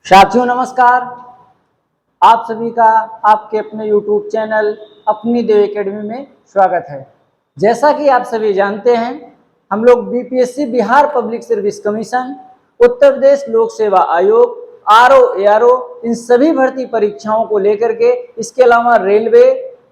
साथियों नमस्कार। आप सभी का आपके अपने YouTube चैनल अपनी देव एकेडमी में स्वागत है। जैसा कि आप सभी जानते हैं, हम लोग BPSC Bihar public service commission, Uttar Pradesh लोक सेवा आयोग, आरओ एआरओ इन सभी भर्ती परीक्षाओं को लेकर के, इसके अलावा रेलवे,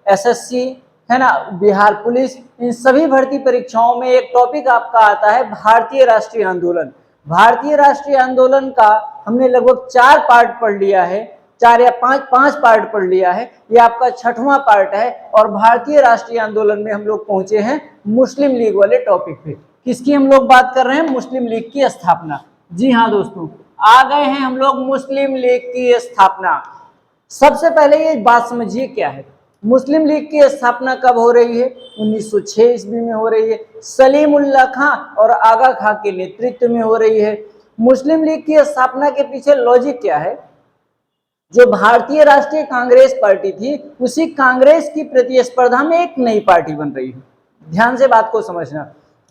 एसएससी है ना, बिहार पुलिस, इन सभी भर्ती परीक्षाओं में एक टॉपिक आपका आता है भारतीय राष्ट्रीय आंदोलन। भारतीय राष्ट्रीय आंदोलन का हमने लगभग 4 पार्ट पढ़ लिया है, 4 या 5 पार्ट पढ़ लिया है। ये आपका 6वां पार्ट है और भारतीय राष्ट्रीय आंदोलन में हम लोग पहुंचे हैं मुस्लिम लीग वाले टॉपिक पे। किसकी हम लोग बात कर रहे हैं? मुस्लिम लीग की स्थापना। जी हाँ दोस्तों, आ गए हैं हम लोग मुस्लिम लीग की स्थापना। सबसे पहले ये बात समझिए क्या है मुस्लिम लीग की स्थापना कब हो रही है? 1906 ईस्वी में हो रही है। सलीमुल्लाह खां और आगा खां के नेतृत्व में हो रही है। मुस्लिम लीग की स्थापना के पीछे लॉजिक क्या है? जो भारतीय राष्ट्रीय कांग्रेस पार्टी थी, उसी कांग्रेस की प्रतिस्पर्धा में एक नई पार्टी बन रही है। ध्यान से बात को समझना।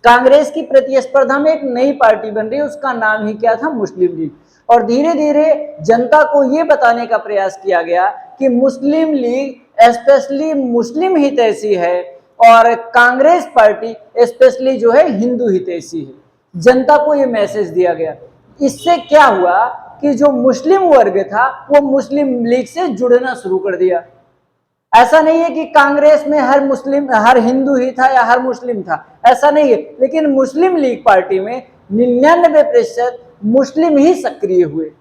कांग्रेस की प्रतिस्पर्धा में एक नई पार्टी बन रही है, उसका नाम ही क्या था? मुस्लिम लीग। और धीरे धीरे जनता को यह बताने का प्रयास किया गया कि मुस्लिम लीग स्पेशली मुस्लिम हितैषी है और कांग्रेस पार्टी स्पेशली जो है हिंदू हितैषी है। जनता को यह मैसेज दिया गया। इससे क्या हुआ कि जो मुस्लिम वर्ग था वो मुस्लिम लीग से जुड़ना शुरू कर दिया। ऐसा नहीं है कि कांग्रेस में हर हिंदू ही था या हर मुस्लिम था, ऐसा नहीं है। लेकिन मुस्लिम लीग पार्टी में 99% मुस्लिम ही सक्रिय हुए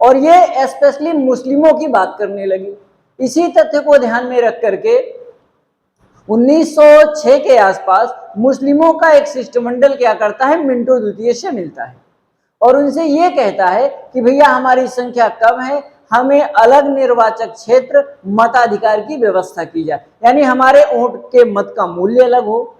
और ये स्पेशली मुस्लिमों की बात करने लगी। इसी तथ्य को ध्यान में रख करके 1906 के आसपास मुस्लिमों का एक शिष्टमंडल क्या करता है? मिंटो द्वितीय से मिलता है और उनसे ये कहता है कि भैया हमारी संख्या कम है, हमें अलग निर्वाचक क्षेत्र मताधिकार की व्यवस्था की जाए, यानी हमारे वोट के मत का मूल्य अलग हो,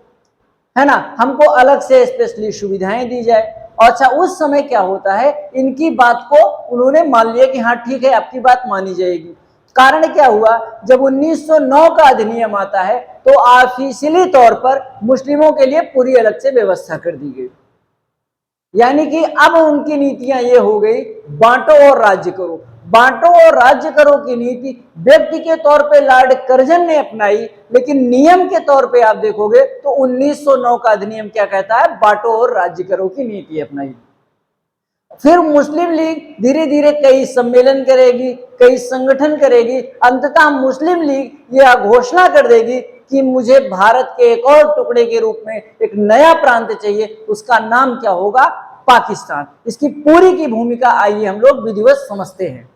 है ना, हमको अलग से स्पेशली सुविधाएं दी जाए। अच्छा, उस समय क्या होता है, इनकी बात को उन्होंने मान लिया कि हाँ ठीक है, आपकी बात मानी जाएगी। कारण क्या हुआ? जब 1909 का अधिनियम आता है तो ऑफिशियली तौर पर मुस्लिमों के लिए पूरी अलग से व्यवस्था कर दी गई। यानी कि अब उनकी नीतियां ये हो गई, बांटो और राज्य करो। बांटो और राज्य करो की नीति व्यक्ति के तौर पे लॉर्ड कर्जन ने अपनाई, लेकिन नियम के तौर पे आप देखोगे तो 1909 का अधिनियम क्या कहता है? बांटो और राज्य करो की नीति अपनाई। फिर मुस्लिम लीग धीरे धीरे कई सम्मेलन करेगी, कई संगठन करेगी। अंततः मुस्लिम लीग यह घोषणा कर देगी कि मुझे भारत के एक और टुकड़े के रूप में एक नया प्रांत चाहिए, उसका नाम क्या होगा? पाकिस्तान। इसकी पूरी की भूमिका आइए हम लोग विधिवत समझते हैं।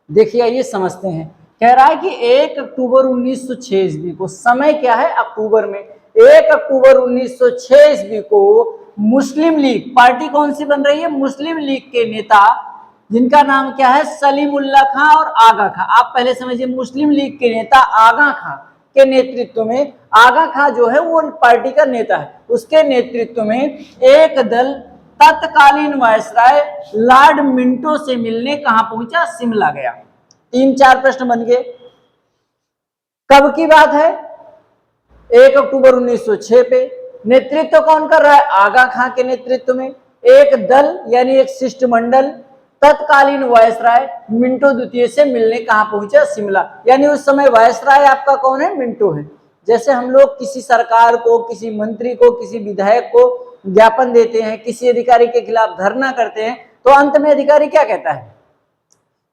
देखिए आइए समझते हैं। कह रहा है कि 1 अक्टूबर 1906 ईस्वी को, समय क्या है? अक्टूबर में 1 अक्टूबर 1906 ईस्वी को मुस्लिम लीग पार्टी कौन सी बन रही है? मुस्लिम लीग के नेता जिनका नाम क्या है? सलीमुल्लाह खां और आगा खां। आप पहले समझिए, मुस्लिम लीग के नेता आगा खां के नेतृत्व में, आगा खां जो है वो पार्टी का नेता है, उसके नेतृत्व में एक दल तत्कालीन वायसराय लॉर्ड मिंटो से मिलने कहां पहुंचा? शिमला गया। 3-4 प्रश्न बन गए। कब की बात है? 1 अक्टूबर 1906 पे। नेतृत्व कौन कर रहा है? आगा खां के नेतृत्व में एक दल यानी एक शिष्टमंडल तत्कालीन वायसराय मिंटो द्वितीय से मिलने कहां पहुंचा? शिमला। यानी उस समय वायसराय आपका कौन है? मिंटो है। जैसे हम लोग किसी सरकार को, किसी मंत्री को, किसी विधायक को ज्ञापन देते हैं, किसी अधिकारी के खिलाफ धरना करते हैं, तो अंत में अधिकारी क्या कहता है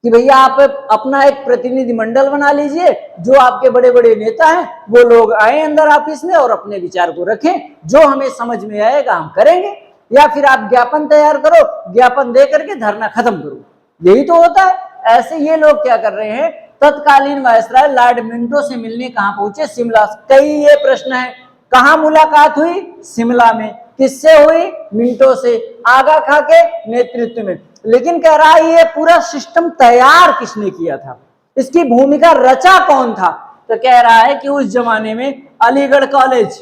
कि भैया आप अपना एक प्रतिनिधि मंडल बना लीजिए, जो आपके बड़े बड़े नेता हैं वो लोग आए अंदर ऑफिस में और अपने विचार को रखें, जो हमें समझ में आएगा हम करेंगे, या फिर आप ज्ञापन तैयार करो, ज्ञापन दे करके धरना खत्म करो। यही तो होता है। ऐसे ये लोग क्या कर रहे हैं? तत्कालीन वायसराय लॉर्ड मिंटो से मिलने कहां पहुंचे? शिमला। कई ये प्रश्न है, कहां मुलाकात हुई? शिमला में। किससे हुई? मिंटो से, आगा खां के नेतृत्व में। लेकिन कह रहा है ये पूरा सिस्टम तैयार किसने किया था, इसकी भूमिका रचा कौन था? तो कह रहा है कि उस जमाने में अलीगढ़ कॉलेज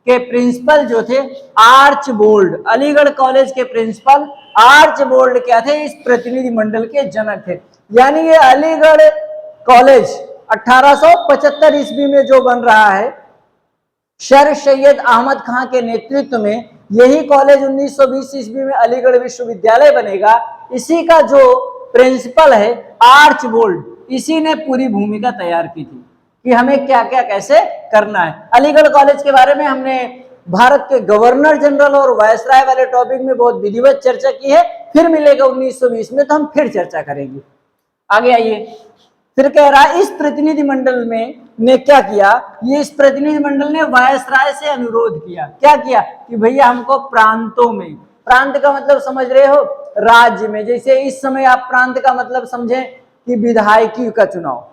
के प्रिंसिपल जो थे आर्चबोल्ड, अलीगढ़ कॉलेज के प्रिंसिपल आर्चबोल्ड क्या थे? इस प्रतिनिधि मंडल के जनक थे। यानी ये अलीगढ़ कॉलेज 1875 ईस्वी में जो बन रहा है, सर सैयद अहमद खां के नेतृत्व में यही कॉलेज 1920 ईस्वी में अलीगढ़ विश्वविद्यालय बनेगा। इसी का जो प्रिंसिपल है आर्चबोल्ड, इसी ने पूरी भूमिका तैयार की थी कि हमें क्या क्या कैसे करना है। अलीगढ़ कॉलेज के बारे में हमने भारत के गवर्नर जनरल और वायसराय वाले टॉपिक में बहुत विधिवत चर्चा की है। फिर मिलेगा 1920 में तो हम फिर चर्चा करेंगे। आगे आइए, फिर कह रहा है इस प्रतिनिधि मंडल में ने क्या किया, ये इस प्रतिनिधि मंडल ने वायसराय से अनुरोध किया। क्या किया कि भैया हमको प्रांतों में, प्रांत का मतलब समझ रहे हो, राज्य में, जैसे इस समय आप प्रांत का मतलब समझें कि विधायकी का चुनाव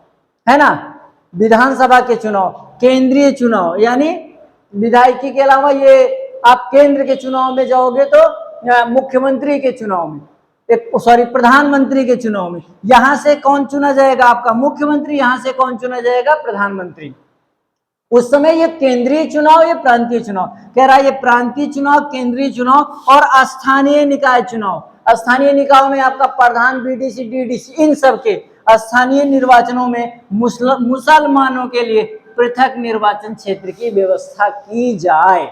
है ना, विधानसभा के चुनाव, केंद्रीय चुनाव, यानी विधायकी के अलावा ये आप केंद्र के चुनाव में जाओगे तो मुख्यमंत्री के चुनाव में, प्रधानमंत्री के चुनाव में, यहां से कौन चुना जाएगा, आपका मुख्यमंत्री, यहां से कौन चुना जाएगा, प्रधानमंत्री। उस समय ये केंद्रीय चुनाव, ये प्रांतीय चुनाव, कह रहा है ये प्रांतीय चुनाव, केंद्रीय चुनाव और स्थानीय निकाय चुनाव। स्थानीय निकायों में आपका प्रधान, बीडीसी, डीडीसी, इन सब के स्थानीय निर्वाचनों में मुसलमानों के लिए पृथक निर्वाचन क्षेत्र की व्यवस्था की जाए,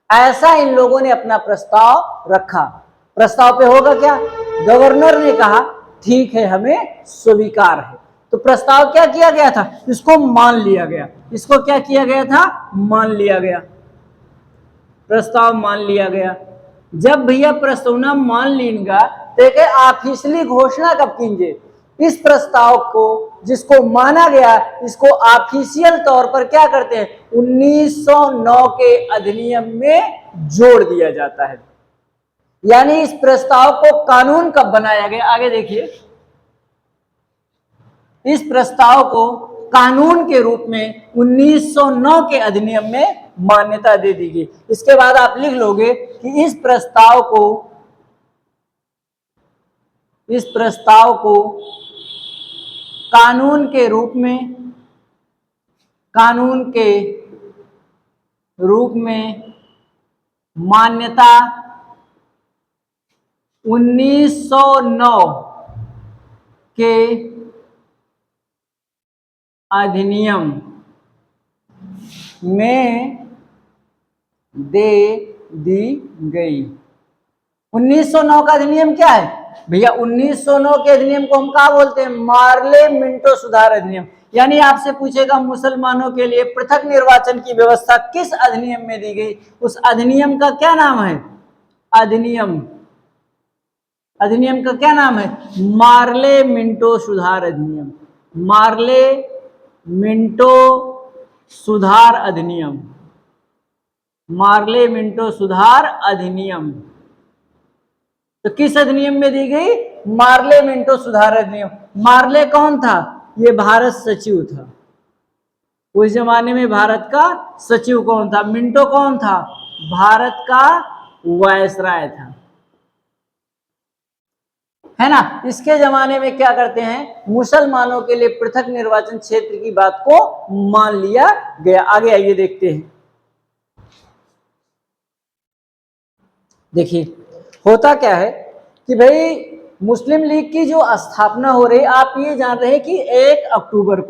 ऐसा इन लोगों ने अपना प्रस्ताव रखा। प्रस्ताव पे होगा क्या, गवर्नर ने कहा ठीक है हमें स्वीकार है। तो प्रस्ताव क्या किया गया था, इसको मान लिया गया। इसको क्या किया गया था, मान लिया गया, प्रस्ताव मान लिया गया। जब भैया प्रस्तावना मान लेगा तो ऑफिशियली घोषणा कब कीजिए, इस प्रस्ताव को जिसको माना गया इसको ऑफिशियल तौर पर क्या करते हैं, 1909 के अधिनियम में जोड़ दिया जाता है। यानी इस प्रस्ताव को कानून कब बनाया गया, आगे देखिए, इस प्रस्ताव को कानून के रूप में 1909 के अधिनियम में मान्यता दे दी गई। इसके बाद आप लिख लोगे कि इस प्रस्ताव को कानून के रूप में मान्यता 1909 के अधिनियम में दे दी गई। 1909 का अधिनियम क्या है भैया, 1909 के अधिनियम को हम क्या बोलते हैं, मार्ले मिंटो सुधार अधिनियम। यानी आपसे पूछेगा मुसलमानों के लिए पृथक निर्वाचन की व्यवस्था किस अधिनियम में दी गई, उस अधिनियम का क्या नाम है, अधिनियम का क्या नाम है, मार्ले मिंटो सुधार अधिनियम, मार्ले मिंटो सुधार अधिनियम, मार्ले मिंटो सुधार अधिनियम। तो किस अधिनियम में दी गई, मार्ले मिंटो सुधार अधिनियम। मार्ले कौन था, ये भारत सचिव था, उस जमाने में भारत का सचिव कौन था, मिंटो कौन था, भारत का वायसराय था, है ना। इसके जमाने में क्या करते हैं, मुसलमानों के लिए पृथक निर्वाचन क्षेत्र की बात को मान लिया गया। आगे आइए देखते हैं, देखिए होता क्या है कि भाई मुस्लिम लीग की जो स्थापना हो रही, आप ये जान रहे हैं कि 1 अक्टूबर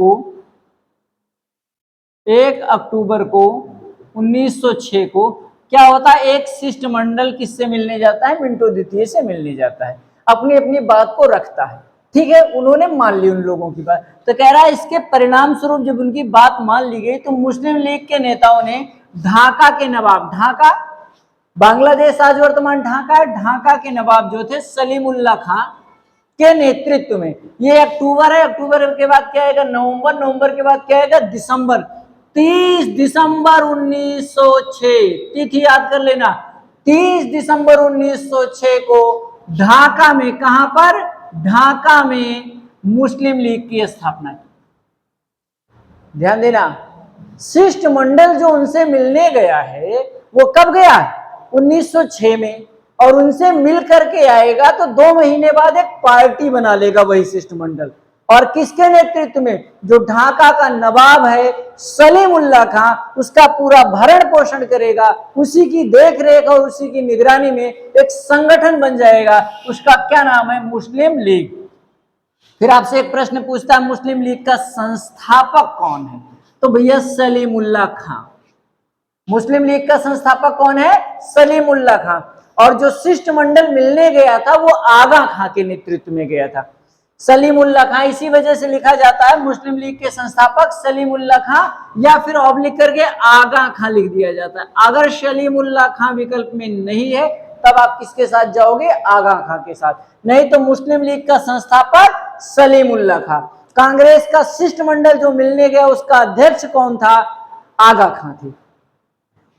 को 1906 को क्या होता है, एक शिष्टमंडल किससे मिलने जाता है, मिंटो द्वितीय से मिलने जाता है, अपनी अपनी बात को रखता है, ठीक है, उन्होंने मान ली उन लोगों की बात। तो कह रहा है इसके परिणाम स्वरूप जब उनकी बात मान ली गई तो मुस्लिम लीग के नेताओं ने ढाका के नवाब, ढाका बांग्लादेश आज वर्तमान ढाका है, ढाका के नवाब जो थे सलीमुल्लाह खां के नेतृत्व में, ये अक्टूबर है, अक्टूबर के बाद क्या आएगा, नवंबर, नवंबर के बाद क्या आएगा, दिसंबर, 30 दिसंबर 1906, तिथि याद कर लेना, 30 दिसंबर 1906 को ढाका में, कहां पर, ढाका में मुस्लिम लीग की स्थापना की। ध्यान देना, शिष्टमंडल जो उनसे मिलने गया है वो कब गया, 1906 में, और उनसे मिल करके आएगा तो 2 महीने बाद एक पार्टी बना लेगा वही शिष्टमंडल, और किसके नेतृत्व में, जो ढाका का नवाब है सलीमुल्लाह खां, उसका पूरा भरण पोषण करेगा, उसी की देख रेख और उसी की निगरानी में एक संगठन बन जाएगा, उसका क्या नाम है, मुस्लिम लीग। फिर आपसे एक प्रश्न पूछता है मुस्लिम लीग का संस्थापक कौन है, तो भैया सलीमुल्लाह खां, मुस्लिम लीग का संस्थापक कौन है? सलीमुल्लाह खां। और जो शिष्टमंडल मिलने गया था वो आगा खां के नेतृत्व में गया था। सलीमुल्लाह खां, इसी वजह से लिखा जाता है मुस्लिम लीग के संस्थापक सलीमुल्लाह खां, या फिर ऑब्लिक करके आगा खां लिख दिया जाता है। अगर सलीमुल्लाह खां विकल्प में नहीं है तब आप किसके साथ जाओगे? आगा खां के साथ। नहीं तो मुस्लिम लीग का संस्थापक सलीमुल्लाह खां। कांग्रेस का शिष्टमंडल जो मिलने गया उसका अध्यक्ष कौन था? आगा खां थे।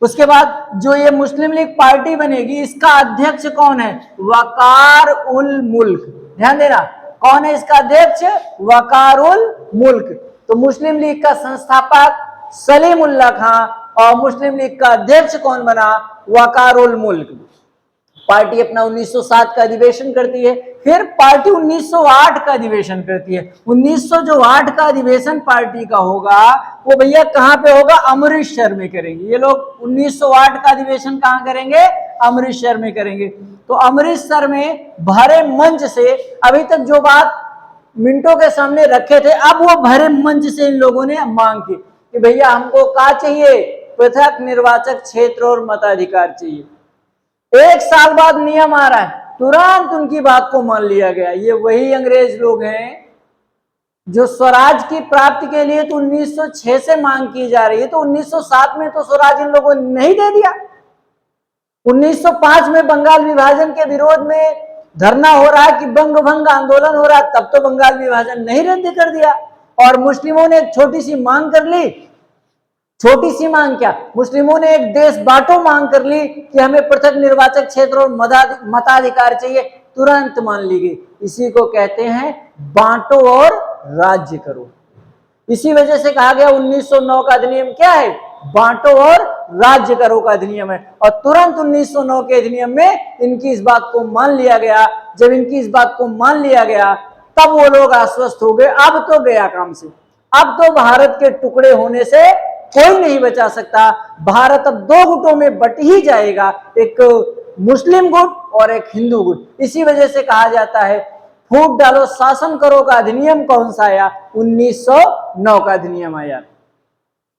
उसके बाद जो ये मुस्लिम लीग पार्टी बनेगी इसका अध्यक्ष कौन है? वकार उल मुल्क। ध्यान देना, कौन है इसका अध्यक्ष? वकार उल मुल्क। तो मुस्लिम लीग का संस्थापक सलीमुल्लाह खां और मुस्लिम लीग का अध्यक्ष कौन बना? वकार उल मुल्क। पार्टी अपना 1907 का अधिवेशन करती है, फिर पार्टी 1908 का अधिवेशन करती है। 1908 का अधिवेशन पार्टी का होगा वो भैया कहां पे होगा? अमृतसर में करेंगे ये लोग। 1908 का अधिवेशन कहां करेंगे? अमृतसर में करेंगे। तो अमृतसर में भरे मंच से, अभी तक जो बात मिनटों के सामने रखे थे, अब वो भरे मंच से इन लोगों ने मांग की कि भैया हमको क्या चाहिए? पृथक निर्वाचक क्षेत्र और मताधिकार चाहिए। 1 साल बाद नियम आ रहा है, तुरंत उनकी बात को मान लिया गया। ये वही अंग्रेज लोग हैं जो स्वराज की प्राप्ति के लिए तो 1906 से मांग की जा रही है, तो 1907 में तो स्वराज इन लोगों ने नहीं दे दिया। 1905 में बंगाल विभाजन के विरोध में धरना हो रहा है कि बंग भंग आंदोलन हो रहा है, तब तो बंगाल विभाजन नहीं रद्द कर दिया। और मुस्लिमों ने एक छोटी सी मांग कर ली। छोटी सी मांग क्या, मुस्लिमों ने एक देश बांटो मांग कर ली कि हमें पृथक निर्वाचक क्षेत्र और मताधिकार चाहिए, तुरंत मान ली गई। इसी को कहते हैं बांटो और राज्य करो। इसी वजह से कहा गया 1909 का अधिनियम क्या है? बांटो और राज्य करो का अधिनियम है। और तुरंत 1909 के अधिनियम में इनकी इस बात को मान लिया गया। जब इनकी इस बात को मान लिया गया तब वो लोग आश्वस्त हो गए, अब तो गया काम से, अब तो भारत के टुकड़े होने से कोई नहीं बचा सकता। भारत अब 2 गुटों में बट ही जाएगा, एक मुस्लिम गुट और एक हिंदू गुट। इसी वजह से कहा जाता है फूट डालो शासन करो का अधिनियम कौन सा आया? 1909 का अधिनियम आया।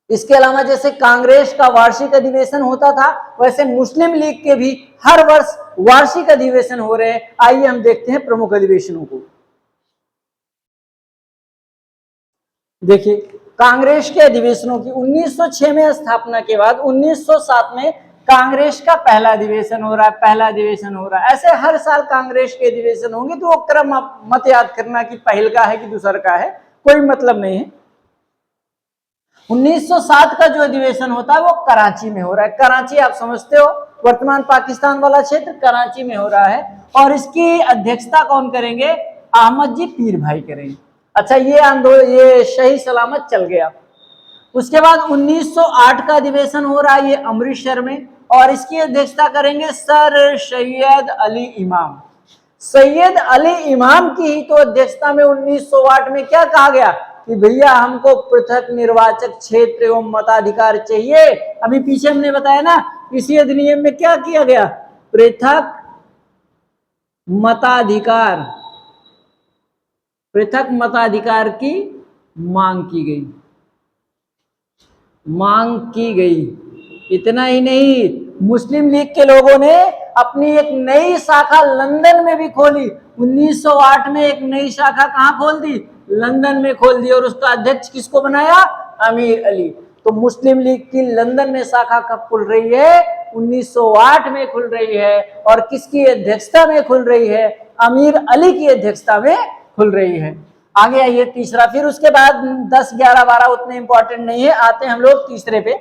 इसके अलावा जैसे कांग्रेस का वार्षिक अधिवेशन होता था, वैसे मुस्लिम लीग के भी हर वर्ष वार्षिक अधिवेशन हो रहे हैं। आइए हम देखते हैं प्रमुख अधिवेशनों को। देखिए कांग्रेस के अधिवेशनों की 1906 में स्थापना के बाद 1907 में कांग्रेस का पहला अधिवेशन हो रहा है, पहला अधिवेशन हो रहा है। ऐसे हर साल कांग्रेस के अधिवेशन होंगे, तो वो क्रम आप मत याद करना कि पहल का है कि दूसर का है, कोई मतलब नहीं है। 1907 का जो अधिवेशन होता है वो कराची में हो रहा है। कराची आप समझते हो, वर्तमान पाकिस्तान वाला क्षेत्र कराची में हो रहा है। और इसकी अध्यक्षता कौन करेंगे? अहमद जी पीर भाई करेंगे। अच्छा, ये आंदोलन ये सही सलामत चल गया। उसके बाद 1908 का अधिवेशन हो रहा है ये अमृतसर में, और इसकी अध्यक्षता करेंगे सर सैयद अली इमाम। सैयद अली इमाम की ही तो अध्यक्षता में 1908 में क्या कहा गया कि भैया हमको पृथक निर्वाचक क्षेत्र एवं मताधिकार चाहिए। अभी पीछे हमने बताया ना, इसी अधिनियम में क्या किया गया? पृथक मताधिकार, पृथक मताधिकार की मांग की गई, मांग की गई। इतना ही नहीं, मुस्लिम लीग के लोगों ने अपनी एक नई शाखा लंदन में भी खोली। 1908 में एक नई शाखा कहां खोल दी? लंदन में खोल दी। और उसका अध्यक्ष किसको बनाया? अमीर अली। तो मुस्लिम लीग की लंदन में शाखा कब खुल रही है? 1908 में खुल रही है। और किसकी अध्यक्षता में खुल रही है? अमीर अली की अध्यक्षता में खुल रही है। आगे आइए तीसरा, फिर उसके बाद 10, 11, 12 उतने इंपॉर्टेंट नहीं है। आते हैं हम लोग तीसरे पे।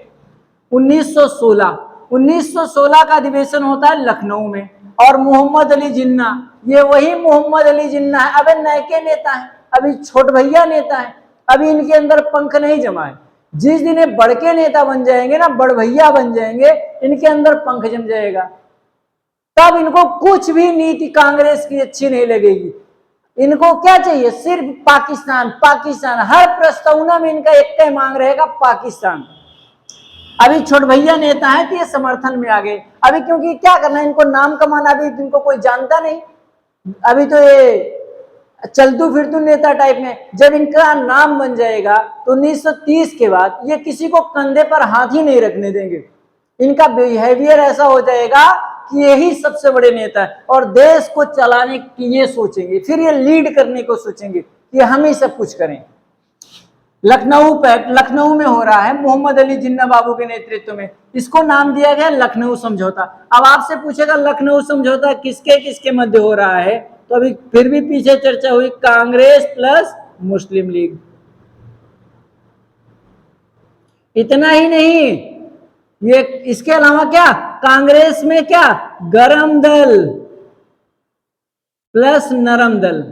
1916 का अधिवेशन होता है लखनऊ में, और मोहम्मद अली जिन्ना, ये वही मोहम्मद अली जिन्ना है। अबे नए नेता है, अभी छोट भैया नेता है, अभी इनके अंदर पंख नहीं जमा है। जिस दिन ये बड़के नेता बन जाएंगे ना, बड़ भैया बन जाएंगे, इनके अंदर पंख जम जाएगा, तब इनको कुछ भी नीति कांग्रेस की अच्छी नहीं लगेगी। इनको क्या चाहिए? सिर्फ पाकिस्तान, पाकिस्तान। हर प्रस्तावना में इनका एक ही मांग रहेगा, पाकिस्तान। अभी छोट भैया नेता है तो ये समर्थन में आ गए। अभी क्योंकि क्या करना है, इनको नाम कमाना, अभी इनको कोई जानता नहीं, अभी तो ये चलतू फिरतू नेता टाइप में। जब इनका नाम बन जाएगा तो 1930 के बाद ये किसी को कंधे पर हाथ ही नहीं रखने देंगे। इनका बिहेवियर ऐसा हो जाएगा कि यही सबसे बड़े नेता है और देश को चलाने की ये सोचेंगे, फिर ये लीड करने को सोचेंगे कि हम ही सब कुछ करें। लखनऊ में हो रहा है मोहम्मद अली जिन्ना बाबू के नेतृत्व में, इसको नाम दिया गया लखनऊ समझौता। अब आपसे पूछेगा लखनऊ समझौता किसके किसके मध्य हो रहा है, तो अभी फिर भी पीछे चर्चा हुई कांग्रेस प्लस मुस्लिम लीग। इतना ही नहीं, ये इसके अलावा क्या कांग्रेस में क्या गरम दल प्लस नरम दल,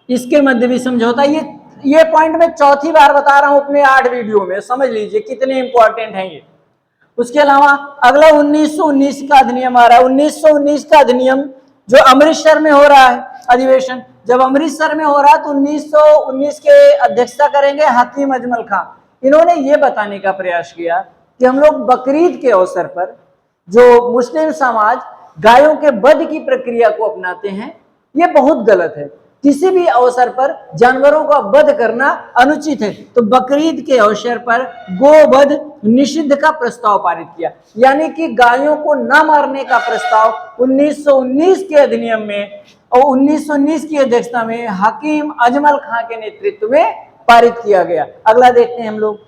इसके मध्य भी समझौता। ये पॉइंट मैं चौथी बार बता रहा हूं अपने 8 वीडियो में, समझ लीजिए कितने इंपॉर्टेंट हैं ये। उसके अलावा अगला 1919 का अधिनियम आ रहा है। 1919 का अधिनियम जो अमृतसर में हो रहा है अधिवेशन, जब अमृतसर में हो रहा है तो 1919 के अध्यक्षता करेंगे हकीम अजमल खान। इन्होंने ये बताने का प्रयास किया कि हम लोग बकरीद के अवसर पर जो मुस्लिम समाज गायों के वध की प्रक्रिया को अपनाते हैं, ये बहुत गलत है। किसी भी अवसर पर जानवरों का वध करना अनुचित है, तो बकरीद के अवसर पर गोवध निषिद्ध का प्रस्ताव पारित किया, यानी कि गायों को न मारने का प्रस्ताव 1919 के अधिनियम में और 1919 की अध्यक्षता में हकीम अजमल खां के नेतृत्व में पारित किया गया। अगला देखते हैं हम लोग,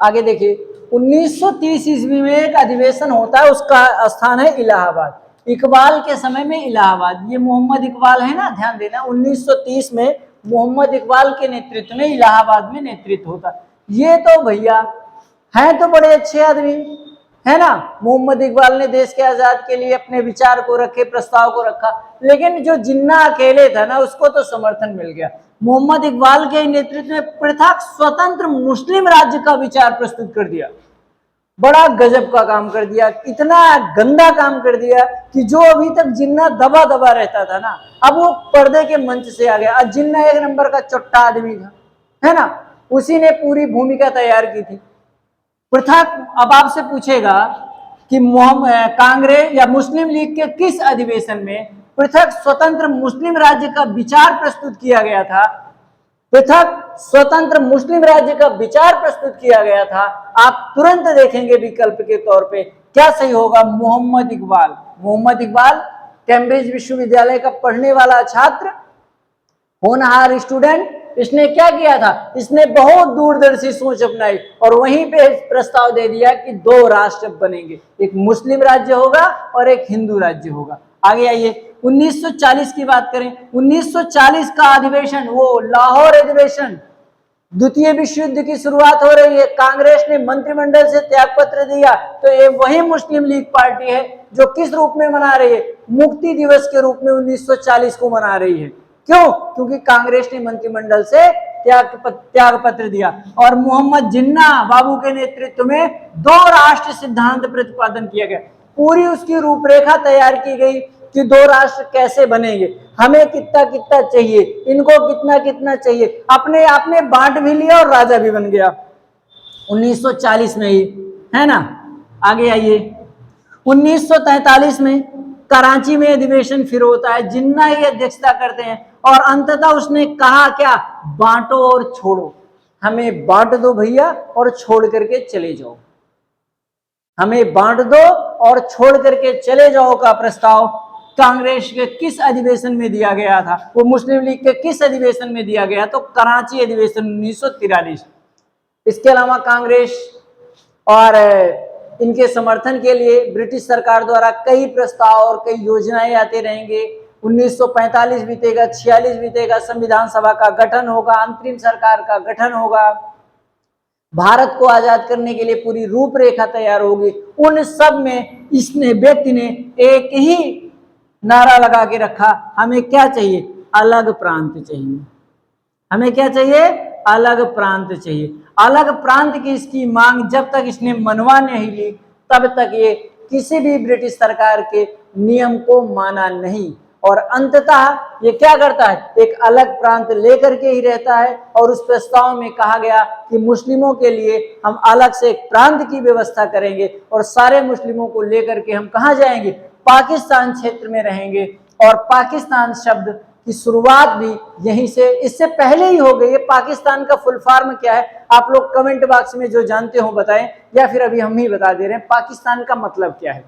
आगे देखिए 1930 ईस्वी में एक अधिवेशन होता है, उसका स्थान है इलाहाबाद। इकबाल के समय में इलाहाबाद, ये मोहम्मद इकबाल है ना, ध्यान देना, 1930 में मोहम्मद इकबाल के नेतृत्व में इलाहाबाद में नेतृत्व होता। ये तो भैया हैं तो बड़े अच्छे आदमी है ना, मोहम्मद इकबाल ने देश के आजाद के लिए अपने विचार को रखे, प्रस्ताव को रखा, लेकिन जो जिन्ना अकेले था ना उसको तो समर्थन मिल गया। मोहम्मद इकबाल के नेतृत्व में पृथक स्वतंत्र मुस्लिम राज्य का विचार प्रस्तुत कर दिया। बड़ा गजब का काम कर दिया, इतना गंदा काम कर दिया कि जो अभी तक जिन्ना दबा दबा रहता था ना, अब वो पर्दे के मंच से आ गया। जिन्ना एक नंबर का चोट्टा आदमी था, है ना, उसी ने पूरी भूमिका तैयार की थी। पृथक अब आपसे पूछेगा कि कांग्रेस या मुस्लिम लीग के किस अधिवेशन में पृथक स्वतंत्र मुस्लिम राज्य का विचार प्रस्तुत किया गया था, पृथक स्वतंत्र मुस्लिम राज्य का विचार प्रस्तुत किया गया था, आप तुरंत देखेंगे विकल्प के तौर पे क्या सही होगा, मोहम्मद इकबाल। मोहम्मद इकबाल कैम्ब्रिज विश्वविद्यालय का पढ़ने वाला छात्र, होनहार स्टूडेंट, इसने क्या किया था, इसने बहुत दूरदर्शी सोच अपनाई और वहीं पे प्रस्ताव दे दिया कि 2 राष्ट्र बनेंगे, एक मुस्लिम राज्य होगा और एक हिंदू राज्य होगा। आगे आइए 1940 की बात करें, 1940 का अधिवेशन, वो लाहौर अधिवेशन, द्वितीय विश्व युद्ध की शुरुआत हो रही है, कांग्रेस ने मंत्रिमंडल से त्यागपत्र दिया, तो ये वही मुस्लिम लीग पार्टी है जो किस रूप में मना रही है, मुक्ति दिवस के रूप में 1940 को मना रही है। क्यों? क्योंकि कांग्रेस ने मंत्रिमंडल से त्याग पत्र दिया और मोहम्मद जिन्ना बाबू के नेतृत्व में 2 राष्ट्र सिद्धांत प्रतिपादन किया गया। पूरी उसकी रूपरेखा तैयार की गई कि 2 राष्ट्र कैसे बनेंगे, हमें कितना कितना चाहिए, इनको कितना कितना चाहिए, अपने आप में बांट भी लिया और राजा भी बन गया 1940 में ही, है ना। आगे आइए 1943 में कराची में अधिवेशन फिर होता है, जिन्ना ही अध्यक्षता करते हैं और अंततः उसने कहा क्या, बांटो और छोड़ो, हमें बांट दो भैया और छोड़ करके चले जाओ, हमें बांट दो और छोड़ करके चले जाओ का प्रस्ताव कांग्रेस के किस अधिवेशन में दिया गया था, वो मुस्लिम लीग के किस अधिवेशन में दिया गया, तो कराची अधिवेशन 1943। इसके अलावा कांग्रेस और इनके समर्थन के लिए ब्रिटिश सरकार द्वारा कई प्रस्ताव और कई योजनाएं आते रहेंगे। 1945 बीतेगा, 46 बीतेगा, संविधान सभा का गठन होगा, अंतरिम सरकार का गठन होगा, भारत को आजाद करने के लिए पूरी रूपरेखा तैयार होगी। उन सब में इसने व्यक्ति ने एक ही नारा लगा के रखा, हमें क्या चाहिए, अलग प्रांत चाहिए, हमें क्या चाहिए, अलग प्रांत चाहिए। अलग प्रांत की इसकी मांग जब तक इसने मनवा नहीं ली तब तक ये किसी भी ब्रिटिश सरकार के नियम को माना नहीं और अंततः ये क्या करता है, एक अलग प्रांत लेकर के ही रहता है। और उस प्रस्ताव में कहा गया कि मुस्लिमों के लिए हम अलग से एक प्रांत की व्यवस्था करेंगे और सारे मुस्लिमों को लेकर के हम कहाँ जाएंगे, पाकिस्तान क्षेत्र में रहेंगे। और पाकिस्तान शब्द की शुरुआत भी यहीं से, इससे पहले ही हो गई है। पाकिस्तान का फुल फॉर्म क्या है, आप लोग कमेंट बॉक्स में जो जानते हो बताएं, या फिर अभी हम ही बता दे रहे हैं पाकिस्तान का मतलब क्या है।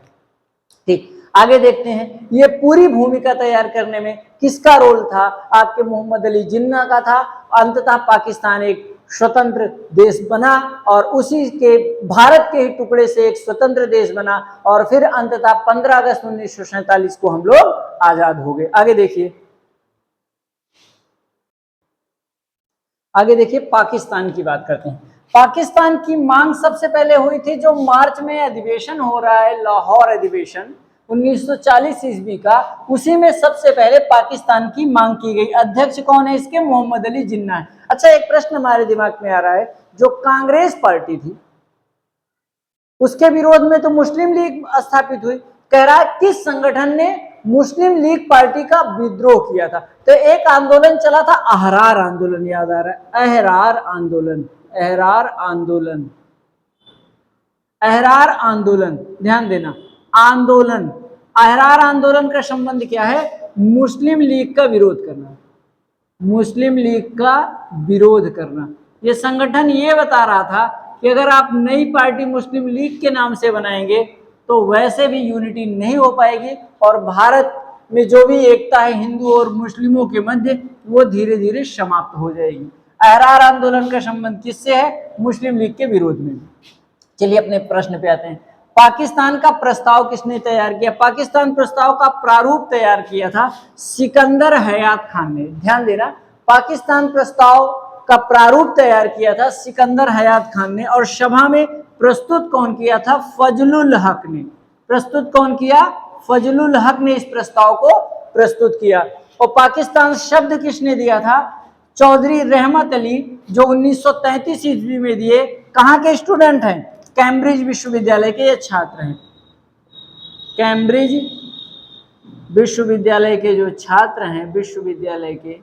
ठीक, आगे देखते हैं, ये पूरी भूमिका तैयार करने में किसका रोल था, आपके मोहम्मद अली जिन्ना का था। अंततः पाकिस्तान एक स्वतंत्र देश बना और उसी के भारत के ही टुकड़े से एक स्वतंत्र देश बना और फिर अंततः 15 अगस्त 1947 को हम लोग आजाद हो गए। आगे देखिए, पाकिस्तान की बात करते हैं। पाकिस्तान की मांग सबसे पहले हुई थी, जो मार्च में अधिवेशन हो रहा है, लाहौर अधिवेशन 1940 ईस्वी का, उसी में सबसे पहले पाकिस्तान की मांग की गई। अध्यक्ष कौन है इसके, मोहम्मद अली जिन्ना है। अच्छा, एक प्रश्न हमारे दिमाग में आ रहा है, जो कांग्रेस पार्टी थी उसके विरोध में तो मुस्लिम लीग स्थापित हुई, कह रहा है किस संगठन ने मुस्लिम लीग पार्टी का विद्रोह किया था। तो एक आंदोलन चला था, अहरार आंदोलन, याद आ रहा है, अहरार आंदोलन, अहरार आंदोलन, अहरार आंदोलन, ध्यान देना, आंदोलन, अहरार आंदोलन का संबंध क्या है, मुस्लिम लीग का विरोध करना, मुस्लिम लीग का विरोध करना। ये संगठन ये बता रहा था कि अगर आप नई पार्टी मुस्लिम लीग के नाम से बनाएंगे तो वैसे भी यूनिटी नहीं हो पाएगी और भारत में जो भी एकता है हिंदू और मुस्लिमों के मध्य, वो धीरे धीरे समाप्त हो जाएगी। अहरार आंदोलन का संबंध किससे है, मुस्लिम लीग के विरोध में। चलिए अपने प्रश्न पे आते हैं। पाकिस्तान का प्रस्ताव किसने तैयार किया, पाकिस्तान प्रस्ताव का प्रारूप तैयार किया था सिकंदर हयात खान ने। ध्यान देना, पाकिस्तान प्रस्ताव का प्रारूप तैयार किया था सिकंदर हयात खान ने, और सभा में प्रस्तुत कौन किया था, फजलुल हक ने। प्रस्तुत कौन किया, फजलुल हक ने इस प्रस्ताव को प्रस्तुत किया। और पाकिस्तान शब्द किसने दिया था, चौधरी रहमत अली, जो 1933 ईस्वी में दिए। कहाँ के स्टूडेंट हैं, कैम्ब्रिज विश्वविद्यालय के ये छात्र हैं, कैम्ब्रिज विश्वविद्यालय के जो छात्र हैं, विश्वविद्यालय के,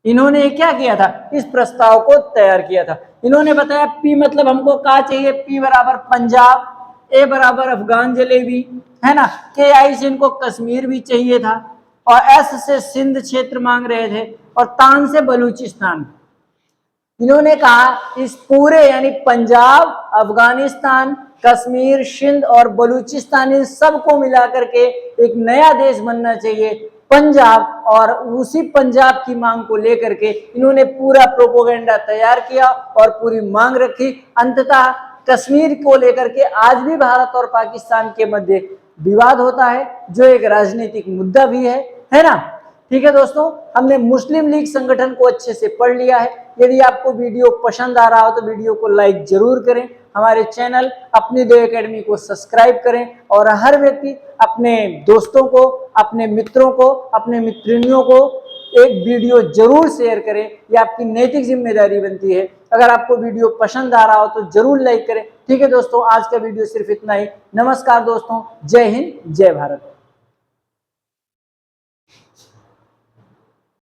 इन्होंने क्या किया था, इस प्रस्ताव को तैयार किया था। इन्होंने बताया पी मतलब हमको क्या चाहिए, पी बराबर पंजाब, ए बराबर अफगान जलेबी, है ना, के आई से इनको कश्मीर भी चाहिए था, और एस से सिंध क्षेत्र मांग रहे थे, और तान से बलूचिस्तान। इन्होंने कहा इस पूरे यानी पंजाब, अफगानिस्तान, कश्मीर, सिंध और बलूचिस्तान, इन सबको मिलाकर के एक नया देश बनना चाहिए पंजाब, और उसी पंजाब की मांग को लेकर के इन्होंने पूरा प्रोपोगेंडा तैयार किया और पूरी मांग रखी। अंततः कश्मीर को लेकर के आज भी भारत और पाकिस्तान के मध्य विवाद होता है, जो एक राजनीतिक मुद्दा भी है ना। ठीक है दोस्तों, हमने मुस्लिम लीग संगठन को अच्छे से पढ़ लिया है। यदि आपको वीडियो पसंद आ रहा हो तो वीडियो को लाइक जरूर करें, हमारे चैनल अपनी देव एकेडमी को सब्सक्राइब करें, और हर व्यक्ति अपने दोस्तों को, अपने मित्रों को, अपने मित्रियों को एक वीडियो जरूर शेयर करें, यह आपकी नैतिक जिम्मेदारी बनती है। अगर आपको वीडियो पसंद आ रहा हो तो जरूर लाइक करें। ठीक है दोस्तों, आज का वीडियो सिर्फ इतना ही। नमस्कार दोस्तों, जय हिंद, जय भारत।